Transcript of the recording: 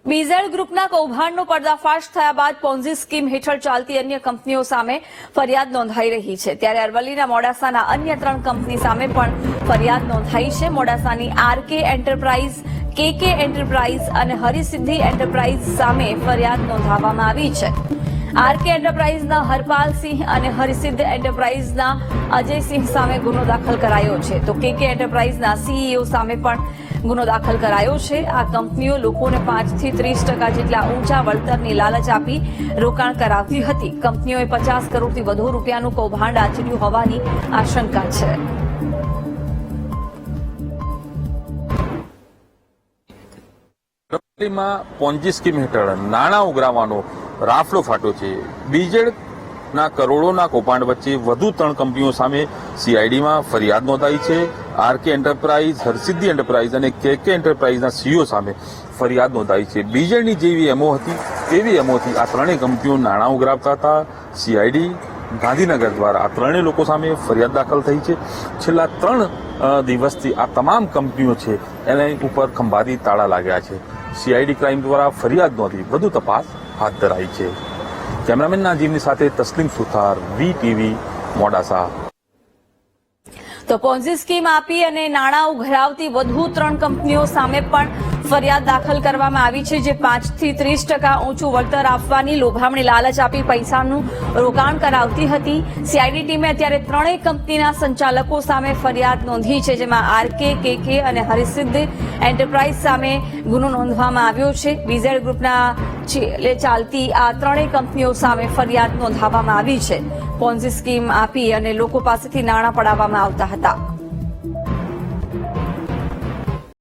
BZ ગ્રુપના કૌભાંડનો પર્દાફાશ થયા બાદ પોન્ઝી સ્કીમ હેઠળ ચાલતી અન્ય કંપનીઓ સામે ફરિયાદ નોંધાઈ રહી છે. ત્યારે અરવલ્લીના મોડાસાના અન્ય 3 કંપની સામે પણ ફરિયાદ નોંધાઈ છે. મોડાસાની આરકે એન્ટરપ્રાઇઝ, કેકે એન્ટરપ્રાઇઝ અને હરિસિદ્ધિ એન્ટરપ્રાઇઝ સામે ફરિયાદ નોંધાવવામાં આવી છે. આરકે એન્ટરપ્રાઇઝના હરપાલસિંહ અને હરિસિદ્ધ એન્ટરપ્રાઇઝના અજયસિંહ સામે ગુનો દાખલ કરાયો છે, તો કેકે એન્ટરપ્રાઇઝના સીઈઓ સામે પણ ગુનો દાખલ કરાયો છે. આ કંપનીઓ લોકોને 5 થી 30% જેટલા ઊંચા વળતરની લાલચ આપી રોકાણ કરાવતી હતી. કંપનીઓએ 50 કરોડથી વધુ રૂપિયાનું કૌભાંડ આચર્યું હોવાની આશંકા છે. અરવલ્લીમાં પોન્જી સ્કીમ હેઠળ નાણાં ઉઘરાવવાનો રાફડો ફાટ્યો છે. બીજેડના કરોડોના કૌભાંડ વચ્ચે વધુ 3 કંપનીઓ સામે સીઆઈડીમાં ફરિયાદ નોંધાઈ છે. આરકે એન્ટરપ્રાઇઝ, હરસિદ્ધિ એન્ટરપ્રાઇઝ અને કેકે એન્ટરપ્રાઇઝના સીઈઓ સામે ફરિયાદ નોંધાઈ છે. બીજેડની જેવી એમઓ હતી તેવી એમઓથી આ 3 કંપનીઓ નાણાં ઉઘરાવતા હતા. સીઆઈડી ગાંધીનગર દ્વારા આ 3 લોકો સામે ફરિયાદ દાખલ થઈ છે. છેલ્લા 3 દિવસથી આ તમામ કંપનીઓ છે એના ઉપર ખંભાતી તાળા લાગ્યા છે. સીઆઈડી ક્રાઇમ દ્વારા ફરિયાદ નોંધી વધુ તપાસ હાથ ધરાઈ છે. કેમેરામેન નાજીમની સાથે તસ્લીમ સુથાર, વીટીવી, મોડાસા. તો પોન્ઝી સ્કીમ આપી અને નાણાં ઉઘરાવતી વધુ 3 કંપનીઓ સામે પણ ફરિયાદ દાખલ કરવામાં આવી છે, જે 5 થી 30% ઊંચું વળતર આપવાની લોભામણી લાલચ આપી પૈસાનું રોકાણ કરાવતી હતી. સીઆઈડી ટીમે અત્યારે 3 કંપનીના સંચાલકો સામે ફરિયાદ નોંધી છે, જેમાં આરકે, કેકે અને હરિસિદ્ધ એન્ટરપ્રાઇઝ સામે ગુનો નોંધવામાં આવ્યો છે. બીઝેડ ગ્રુપના ચાલતી આ 3 કંપનીઓ સામે ફરિયાદ નોંધાવવામાં આવી છે. પોન્ઝી સ્કીમ આપી અને લોકો પાસેથી નાણાં પડાવવામાં આવતા હતા.